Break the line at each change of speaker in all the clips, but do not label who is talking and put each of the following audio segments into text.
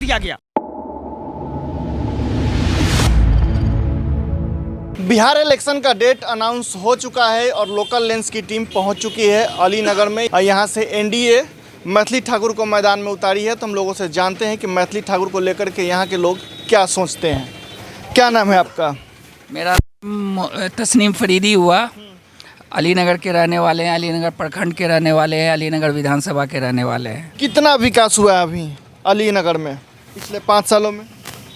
दिया गया।
बिहार इलेक्शन का डेट अनाउंस हो चुका है और लोकल लेंस की टीम पहुंच चुकी है अलीनगर में। यहाँ से एनडीए मैथिली ठाकुर को मैदान में उतारी है, तो हम लोगों से जानते हैं कि मैथिली ठाकुर को लेकर के यहाँ के लोग क्या सोचते हैं। क्या नाम है आपका?
मेरा तस्नीम फरीदी हुआ। अलीनगर के रहने वाले हैं, अलीनगर प्रखंड के रहने वाले हैं, अलीनगर विधानसभा के रहने वाले हैं।
कितना विकास हुआ है अभी अलीनगर में पिछले 5 सालों में?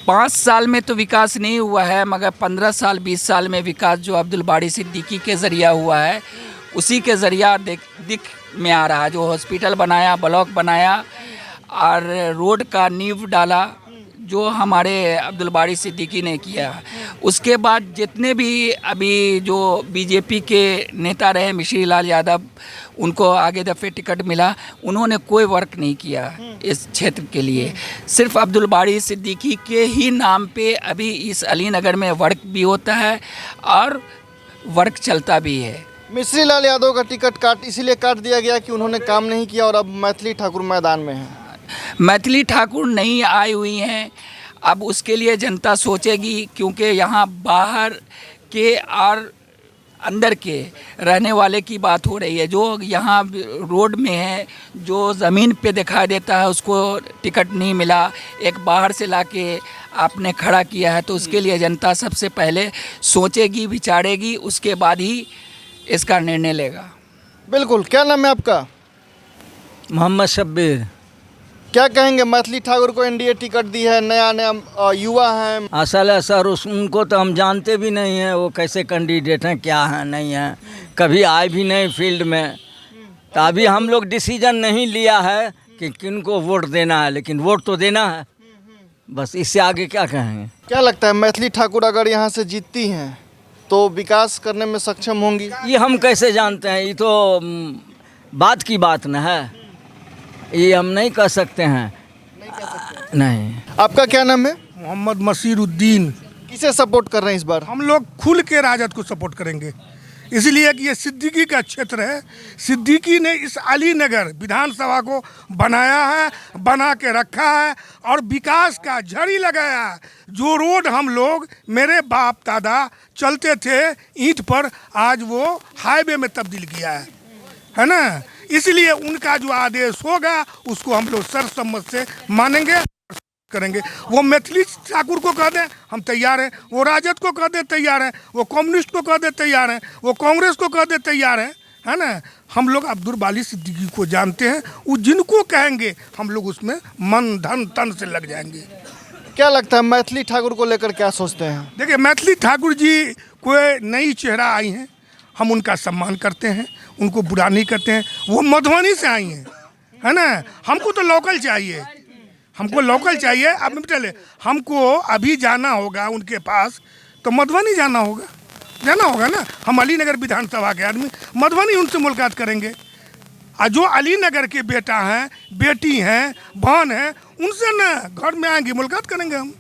5 साल में तो विकास नहीं हुआ है, मगर 15 साल 20 साल में विकास जो अब्दुल बारी सिद्दीकी के ज़रिया हुआ है, उसी के ज़रिया दिख में आ रहा है। जो हॉस्पिटल बनाया, ब्लॉक बनाया और रोड का नींव डाला, जो हमारे अब्दुल बारी सिद्दीकी ने किया। उसके बाद जितने भी अभी जो बीजेपी के नेता रहे, मिश्री लाल यादव, उनको आगे दफ़े टिकट मिला, उन्होंने कोई वर्क नहीं किया इस क्षेत्र के लिए। सिर्फ अब्दुल बारी सिद्दीकी के ही नाम पे अभी इस अलीनगर में वर्क भी होता है और वर्क चलता भी है।
मिश्री लाल यादव का टिकट इसीलिए काट दिया गया कि उन्होंने काम नहीं किया और अब मैथिली ठाकुर मैदान में है।
मैथिली ठाकुर नहीं आई हुई हैं, अब उसके लिए जनता सोचेगी, क्योंकि यहाँ बाहर के और अंदर के रहने वाले की बात हो रही है। जो यहाँ रोड में है, जो ज़मीन पे दिखाई देता है, उसको टिकट नहीं मिला, एक बाहर से लाके आपने खड़ा किया है, तो उसके लिए जनता सबसे पहले सोचेगी, विचारेगी, उसके बाद ही इसका निर्णय लेगा।
बिल्कुल। क्या नाम है आपका?
मोहम्मद शब्बीर।
क्या कहेंगे, मैथिली ठाकुर को एनडीए टिकट दी है, नया युवा हैं।
असल है सर, उनको तो हम जानते भी नहीं हैं, वो कैसे कैंडिडेट हैं, क्या हैं, नहीं हैं, कभी आए भी नहीं फील्ड में। तो अभी हम लोग डिसीजन नहीं लिया है कि किनको वोट देना है, लेकिन वोट तो देना है, बस इससे आगे क्या कहेंगे।
क्या लगता है मैथिली ठाकुर अगर यहाँ से जीतती हैं तो विकास करने में सक्षम होंगी?
ये हम कैसे जानते हैं, ये तो बात की बात न है, ये हम नहीं कह सकते हैं। नहीं।
आपका क्या नाम है?
मोहम्मद मसीरुद्दीन।
किसे सपोर्ट कर रहे हैं इस बार?
हम लोग खुल के राजद को सपोर्ट करेंगे, इसलिए कि ये सिद्दीकी का क्षेत्र है। सिद्दीकी ने इस अलीनगर विधानसभा को बनाया है, बना के रखा है और विकास का झड़ी लगाया है। जो रोड हम लोग, मेरे बाप दादा चलते थे ईंट पर, आज वो हाईवे में तब्दील किया है ना। इसलिए उनका जो आदेश होगा उसको हम लोग सर्वसम्मत से मानेंगे, करेंगे। वो मैथिली ठाकुर को कह दें हम तैयार हैं, वो राजद को कह दें तैयार हैं, वो कम्युनिस्ट को कह दें तैयार हैं, वो कांग्रेस को कह दें तैयार हैं, है ना। हम लोग अब्दुल बारी सिद्दीकी को जानते हैं, वो जिनको कहेंगे हम लोग उसमें मन धन तन से लग जाएंगे।
क्या लगता है मैथिली ठाकुर को लेकर क्या सोचते हैं?
देखिए, मैथिली ठाकुर जी कोई नई चेहरा आई हैं, हम उनका सम्मान करते हैं, उनको बुरा नहीं करते हैं। वो मधुबनी से आई हैं, है ना। हमको तो लोकल चाहिए, हमको लोकल चाहिए। अब चले, हमको अभी जाना होगा उनके पास तो मधुबनी जाना होगा ना। हम अलीनगर विधानसभा के आदमी मधुबनी उनसे मुलाकात करेंगे। और जो अलीनगर के बेटा हैं, बेटी हैं, बहन हैं, उनसे ना घर में आएंगे, मुलाकात करेंगे, हम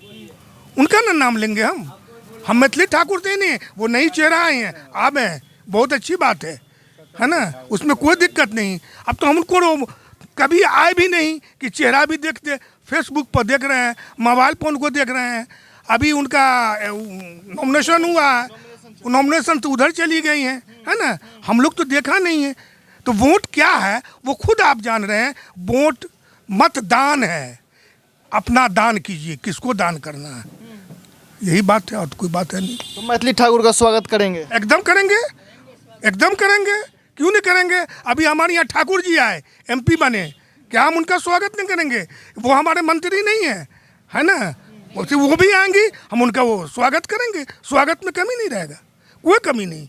उनका ना नाम लेंगे। हम मैथिली ठाकुर थे नहीं, वो नई चेहरा आए हैं, अब हैं, बहुत अच्छी बात है ना, उसमें कोई दिक्कत नहीं। अब तो हम उनको कभी आए भी नहीं कि चेहरा भी देखते, फेसबुक पर देख रहे हैं, मोबाइल फ़ोन को देख रहे हैं। अभी उनका नॉमिनेशन हुआ है, नॉमिनेशन तो उधर चली गई हैं, है ना। हम लोग तो देखा नहीं है। तो वोट क्या है वो खुद आप जान रहे हैं। वोट मतदान है, अपना दान कीजिए, किसको दान करना है, यही बात है और कोई बात है नहीं।
तो मैथिली ठाकुर का स्वागत करेंगे?
एकदम करेंगे, एकदम करेंगे, क्यों नहीं करेंगे। अभी हमारे यहाँ ठाकुर जी आए, एमपी बने, क्या हम उनका स्वागत नहीं करेंगे? वो हमारे मंत्री नहीं है ना, वो भी आएंगी, हम उनका वो स्वागत करेंगे। स्वागत में कमी नहीं रहेगा, कोई कमी नहीं।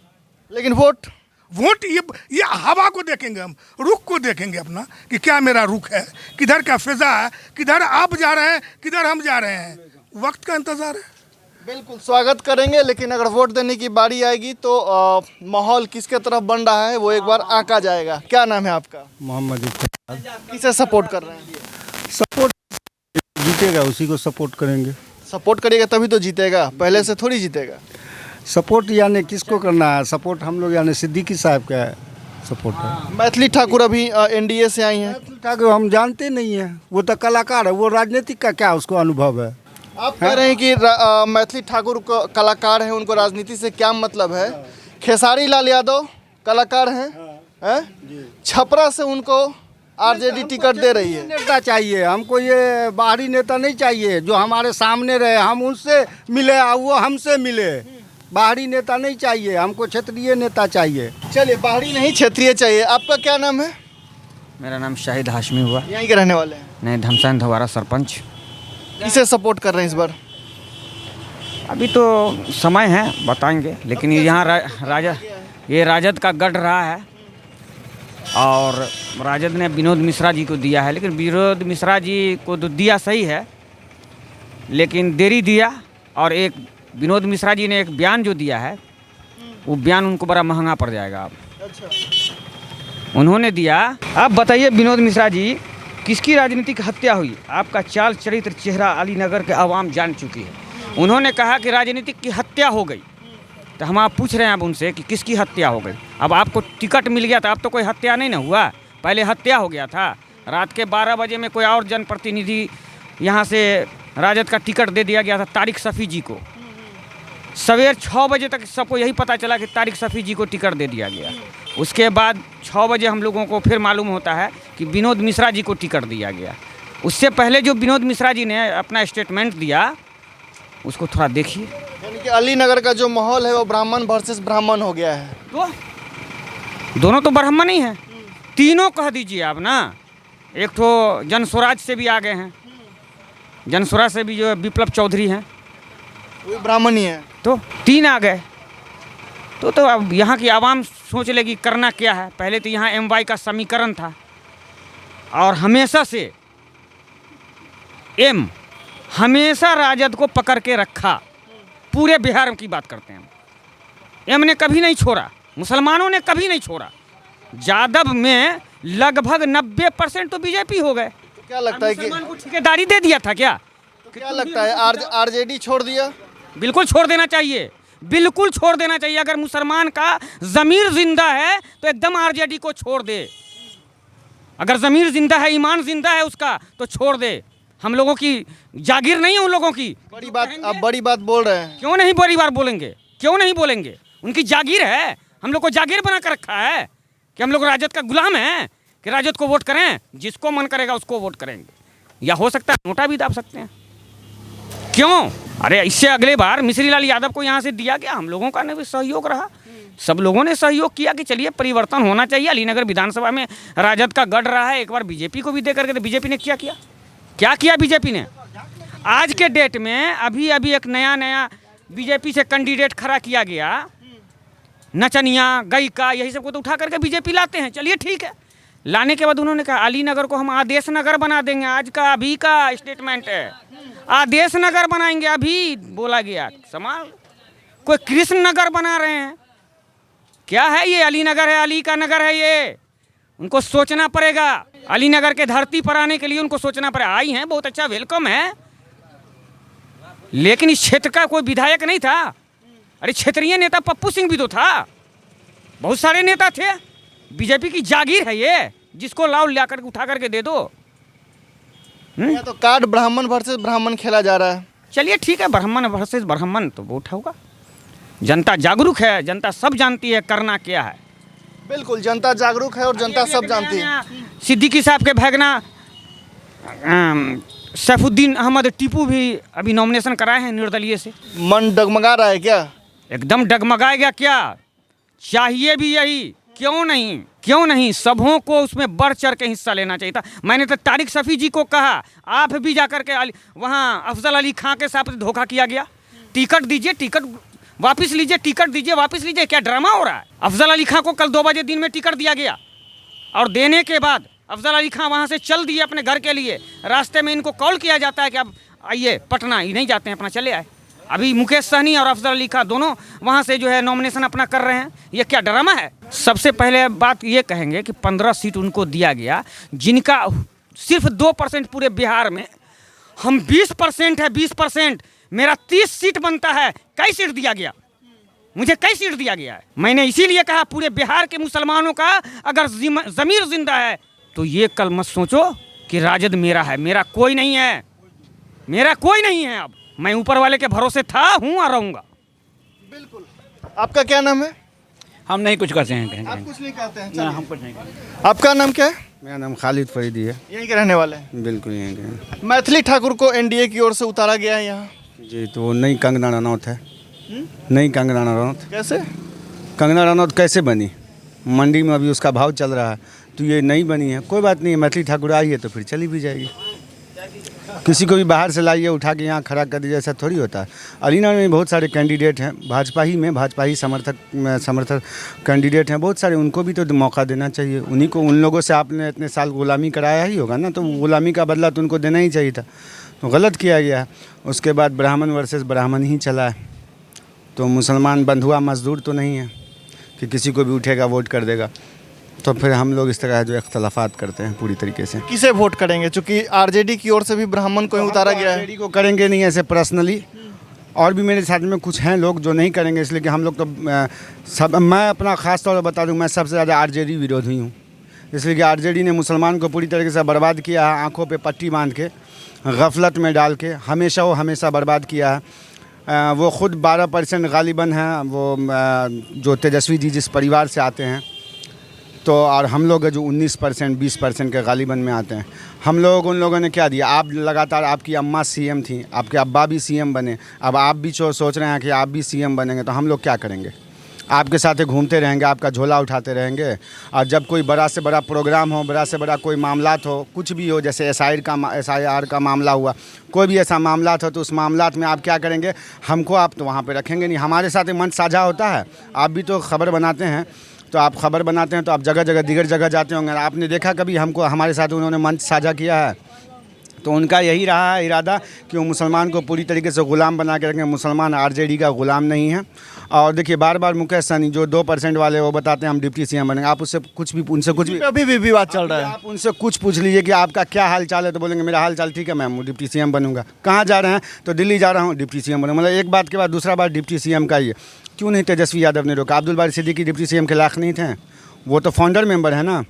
लेकिन वोट
ये हवा को देखेंगे, हम रुख को देखेंगे अपना कि क्या मेरा रुख है, किधर का फिजा है, किधर आप जा रहे हैं, किधर हम जा रहे हैं, वक्त का इंतज़ार है।
बिल्कुल स्वागत करेंगे, लेकिन अगर वोट देने की बारी आएगी तो माहौल किसके तरफ बन रहा है वो एक बार आंका जाएगा। क्या नाम है आपका?
मोहम्मद।
किसे सपोर्ट कर रहे हैं?
सपोर्ट जीतेगा उसी को सपोर्ट करेंगे।
सपोर्ट करिएगा तभी तो जीतेगा, पहले से थोड़ी जीतेगा।
सपोर्ट यानी किसको करना है? सपोर्ट हम लोग यानी सिद्दीकी साहब का है। सपोर्ट है।
मैथिली ठाकुर अभी एनडीए से आई हैं।
ठाकुर हम जानते नहीं है, वो तो कलाकार है, वो राजनीतिक का क्या उसको अनुभव है।
आप कह रहे हैं कि मैथिली ठाकुर को कलाकार हैं, उनको राजनीति से क्या मतलब है? खेसारी लाल यादव कलाकार हैं, हैं? छपरा से उनको आरजेडी टिकट दे रही है।
नेता चाहिए हमको, ये बाहरी नेता नहीं चाहिए जो हमारे सामने रहे, हम उनसे मिले और वो हमसे मिले। बाहरी नेता नहीं चाहिए हमको, क्षेत्रीय नेता चाहिए।
चलिए, बाहरी नहीं क्षेत्रीय चाहिए। आपका क्या नाम है?
मेरा नाम शाहिद हाशमी हुआ।
यहीं के रहने वाले हैं?
नहीं, धमसान धवारा सरपंच।
किसे सपोर्ट कर रहे हैं इस बार?
अभी तो समय है, बताएंगे, लेकिन यहाँ ये राजद का गढ़ रहा है और राजद ने विनोद मिश्रा जी को दिया है, लेकिन विनोद मिश्रा जी को तो दिया सही है लेकिन देरी दिया। और एक विनोद मिश्रा जी ने एक बयान जो दिया है वो बयान उनको बड़ा महंगा पड़ जाएगा। अब
अच्छा,
उन्होंने दिया, आप बताइए विनोद मिश्रा जी किसकी राजनीतिक हत्या हुई? आपका चाल चरित्र चेहरा अलीनगर के आवाम जान चुकी है। उन्होंने कहा कि राजनीतिक की हत्या हो गई, तो हम आप पूछ रहे हैं अब उनसे कि किसकी हत्या हो गई? अब आपको टिकट मिल गया था, अब तो कोई हत्या नहीं ना हुआ, पहले हत्या हो गया था। रात के 12 बजे में कोई और जनप्रतिनिधि यहाँ से राजद का टिकट दे दिया गया था तारिक सफ़ी जी को। सवेर 6 बजे तक सबको यही पता चला कि तारिक सफ़ी जी को टिकट दे दिया गया। उसके बाद 6 बजे हम लोगों को फिर मालूम होता है कि विनोद मिश्रा जी को टिकट दिया गया। उससे पहले जो विनोद मिश्रा जी ने अपना स्टेटमेंट दिया उसको थोड़ा देखिए।
यानी कि अलीनगर का जो माहौल है वो ब्राह्मण वर्सेस ब्राह्मण हो गया है।
तो दोनों तो ब्राह्मण ही हैं, तीनों कह दीजिए आप ना। एक तो जनस्वराज से भी आ गए हैं, जनस्वराज से भी जो विप्लव चौधरी हैं
वो ब्राह्मण ही है।
तो 3 आ गए। तो अब यहाँ की आवाम सोच लेगी करना क्या है। पहले तो यहाँ MY का समीकरण था और हमेशा से M हमेशा राजद को पकड़ के रखा। पूरे बिहार की बात करते हैं, M ने कभी नहीं छोड़ा, मुसलमानों ने कभी नहीं छोड़ा। जादव में लगभग 90% तो बीजेपी हो गए।
तो क्या लगता है कि
मुसलमान को ठेकेदारी दे दिया था क्या?
क्या लगता है आरजेडी छोड़ दिया?
बिल्कुल छोड़ देना चाहिए, बिल्कुल छोड़ देना चाहिए। अगर मुसलमान का ज़मीर जिंदा है तो एकदम आरजेडी को छोड़ दे। अगर ज़मीर जिंदा है, ईमान जिंदा है उसका, तो छोड़ दे। हम लोगों की जागीर नहीं है उन लोगों की।
बड़ी बात, आप बड़ी बात बोल रहे हैं।
क्यों नहीं बड़ी बात बोलेंगे? क्यों नहीं बोलेंगे? उनकी जागीर है। हम लोग को जागीर बना कर रखा है कि हम लोग राजद का गुलाम हैं कि राजद को वोट करें, जिसको मन करेगा उसको वोट करेंगे। या हो सकता है नोटा भी दाब सकते हैं। क्यों? अरे इससे अगले बार मिश्री लाल यादव को यहाँ से दिया गया, हम लोगों का भी सहयोग रहा, सब लोगों ने सहयोग किया कि चलिए परिवर्तन होना चाहिए। अलीनगर विधानसभा में राजद का गढ़ रहा है, एक बार बीजेपी को भी दे करके। तो बीजेपी ने क्या किया बीजेपी ने? आज के डेट में अभी एक नया बीजेपी से कैंडिडेट खड़ा किया गया, नचनिया गईका यही सबको तो उठा करके बीजेपी लाते हैं। चलिए ठीक है, लाने के बाद उन्होंने कहा अलीनगर को हम आदेश नगर बना देंगे। आज का अभी का स्टेटमेंट है, आदेश नगर बनाएंगे। अभी बोला गया समाल कोई कृष्ण नगर बना रहे हैं। क्या है ये? अली नगर है, अली का नगर है ये। उनको सोचना पड़ेगा। अली नगर के धरती पर आने के लिए उनको सोचना पड़ेगा। आई हैं, बहुत अच्छा वेलकम है, लेकिन इस क्षेत्र का कोई विधायक नहीं था। अरे क्षेत्रीय नेता पप्पू सिंह भी तो था, बहुत सारे नेता थे। बीजेपी की जागीर है ये, जिसको लाओ ला करके उठा करके दे दो।
या तो कार्ड ब्राह्मण वर्सेस ब्राह्मण खेला जा रहा है।
चलिए ठीक है, ब्राह्मण वर्सेस ब्राह्मण तो वोट होगा। जनता जागरूक है, जनता सब जानती है करना क्या है।
बिल्कुल, जनता जागरूक है और जनता सब जानती है।
सिद्दीकी साहब के भगना सैफुद्दीन अहमद टीपू भी अभी नॉमिनेशन कराए हैं निर्दलीय से।
मन डगमगा रहा है क्या?
एकदम डगमगाएगा क्या? चाहिए भी यही। क्यों नहीं सबों को उसमें बढ़ चढ़ के हिस्सा लेना चाहिए था। मैंने तो तारिक सफ़ी जी को कहा, आप भी जाकर के वहाँ अफजल अली खां के साथ धोखा किया गया। टिकट दीजिए, टिकट वापस लीजिए, टिकट दीजिए, वापस लीजिए। क्या ड्रामा हो रहा है? अफजल अली खां को कल 2 बजे दिन में टिकट दिया गया और देने के बाद अफजल अली खां वहाँ से चल दिए अपने घर के लिए। रास्ते में इनको कॉल किया जाता है कि अब आइए पटना, ही नहीं जाते हैं, अपना चले आए। अभी मुकेश सहनी और अफजल अली खां दोनों वहाँ से जो है नॉमिनेशन अपना कर रहे हैं। ये क्या ड्रामा है? सबसे पहले बात ये कहेंगे कि 15 सीट उनको दिया गया, जिनका सिर्फ 2% पूरे बिहार में। हम 20% है, 20%। मेरा 30 सीट बनता है, कई सीट दिया गया? मुझे कई सीट दिया गया है। मैंने इसीलिए कहा पूरे बिहार के मुसलमानों का अगर ज़मीर जिंदा है तो ये कल मत सोचो कि राजद मेरा है। मेरा कोई नहीं है, मेरा कोई नहीं है। अब मैं ऊपर वाले के भरोसे था, हूँ और रहूँगा।
बिल्कुल। आपका क्या नाम है?
हम नहीं कुछ करते हैं
आप कुछ नहीं कहते हैं?
ना,
चलिए।
हम कुछ नहीं करते।
आपका नाम क्या है?
मेरा नाम खालिद फरीदी है।
यहीं के रहने वाले हैं?
बिल्कुल यहीं के हैं।
मैथिली ठाकुर को एनडीए की ओर से उतारा गया है यहाँ।
जी, तो वो नई कंगना रनौत है। नई कंगना रनौत।
कैसे?
कंगना रनौत कैसे बनी? मंडी में अभी उसका भाव चल रहा है, तो ये नई बनी है। कोई बात नहीं, मैथिली ठाकुर आई है तो फिर चली भी जाएगी। किसी को भी बाहर से लाइए, उठा के यहाँ खड़ा कर दीजिए, ऐसा थोड़ी होता है। अलीनगर में बहुत सारे कैंडिडेट हैं, भाजपा ही समर्थक कैंडिडेट हैं बहुत सारे, उनको भी तो मौका देना चाहिए। उन्हीं को, उन लोगों से आपने इतने साल गुलामी कराया ही होगा ना, तो गुलामी का बदला तो उनको देना ही चाहिए था, तो गलत किया गया है। उसके बाद ब्राह्मण वर्सेस ब्राह्मण ही चला है, तो मुसलमान बंधुआ मजदूर तो नहीं है कि किसी को भी उठेगा वोट कर देगा। तो फिर हम लोग इस तरह जो इख्तलाफात करते हैं पूरी तरीके से।
किसे वोट करेंगे? चूंकि आरजेडी की ओर से भी ब्राह्मण को ही उतारा गया है।
आरजेडी को करेंगे नहीं ऐसे पर्सनली, और भी मेरे साथ में कुछ हैं लोग जो नहीं करेंगे, इसलिए कि हम लोग तो मैं अपना ख़ास तौर पर बता दूं, मैं सबसे ज़्यादा आरजेडी विरोधी हूँ। इसलिए कि आरजेडी ने मुसलमान को पूरी तरीके से बर्बाद किया है, आँखों पे पट्टी बांध के, गफलत में डाल के, हमेशा बर्बाद किया है। वो ख़ुद 12% गालिबन हैं, वो जो तेजस्वी जी जिस परिवार से आते हैं, तो और हम लोग जो 19% 20% के गालिबन में आते हैं। हम लोग, उन लोगों ने क्या दिया? आप लगातार, आपकी अम्मा सीएम थी, आपके अब्बा भी सीएम बने, अब आप भी सोच रहे हैं कि आप भी सीएम बनेंगे, तो हम लोग क्या करेंगे? आपके साथ घूमते रहेंगे, आपका झोला उठाते रहेंगे, और जब कोई बड़ा से बड़ा प्रोग्राम हो, बड़ा से बड़ा कोई मामलात हो, कुछ भी हो, जैसे SIR का मामला हुआ, कोई भी ऐसा मामलात हो, तो उस मामलात में आप क्या करेंगे? हमको आप तो वहाँ पे रखेंगे नहीं। हमारे साथ मंच साझा होता है, आप भी तो खबर बनाते हैं, तो आप खबर बनाते हैं तो आप जगह जगह दीगर जगह जाते होंगे। आपने देखा कभी हमको, हमारे साथ उन्होंने मंच साझा किया है, तो उनका यही रहा है इरादा कि वो मुसलमान को पूरी तरीके से ग़ुलाम बना के रखें। मुसलमान आरजेडी का ग़ुलाम नहीं है। और देखिए, बार बार मुकेश सहनी जो 2% वाले, वो बताते हैं हम डिप्टी सीएम बनेंगे। आप उससे कुछ भी, उनसे कुछ भी,
अभी भी विवाद चल रहा है।
आप उनसे कुछ पूछ लीजिए कि आपका क्या हाल चाल है, तो बोलेंगे मेरा हाल चाल ठीक है, मैं डिप्टी सीएम बनूंगा। कहाँ जा रहे हैं? तो दिल्ली जा रहा हूँ, डिप्टी सीएम बनूंगा। मतलब एक बात के बाद दूसरा बात डिप्टी सीएम का ही है। क्यों नहीं तेजस्वी यादव ने रोका? अब्दुल बारी सिद्दीकी डिप्टी सीएम के लायक नहीं थे? वो तो फाउंडर मेंबर है ना।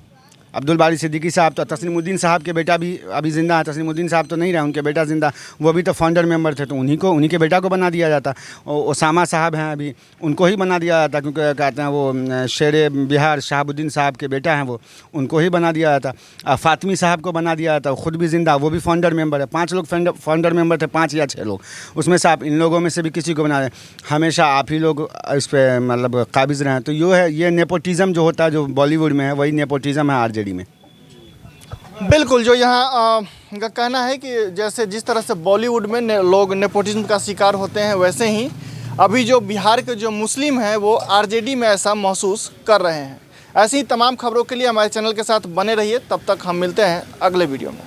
अब्दुल बारी सिद्दीकी साहब तो, तस्लीमुद्दीन साहब के बेटा भी अभी ज़िंदा है, तस्लीमुद्दीन साहब तो नहीं रहे, उनके बेटा ज़िंदा, वो भी तो फाउंडर मेंबर थे, तो उन्हीं के बेटा को बना दिया जाता। ओसामा साहब हैं अभी, उनको ही बना दिया जाता, क्योंकि कहते हैं वो शेर बिहार शहाबुद्दीन साहब के बेटा हैं, वो उनको ही बना दिया जाता। फातमी साहब को बना दिया जाता, ख़ुद भी ज़िंदा, वो भी फाउंडर मेंबर है। 5 लोग फाउंडर मेंबर थे, 5 या 6 लोग, उसमें से आप इन लोगों में से भी किसी को बना दें। हमेशा आप ही लोग इस पर मतलब काबिज़ रहें। तो ये नेपोटिज़म जो होता है, जो बॉलीवुड में है, वही नेपोटिज़म है आरजेडी में।
बिल्कुल। जो यहाँ का कहना है कि जैसे जिस तरह से बॉलीवुड में लोग नेपोटिज्म का शिकार होते हैं, वैसे ही अभी जो बिहार के जो मुस्लिम हैं वो आरजेडी में ऐसा महसूस कर रहे हैं। ऐसी ही तमाम खबरों के लिए हमारे चैनल के साथ बने रहिए। तब तक हम मिलते हैं अगले वीडियो में।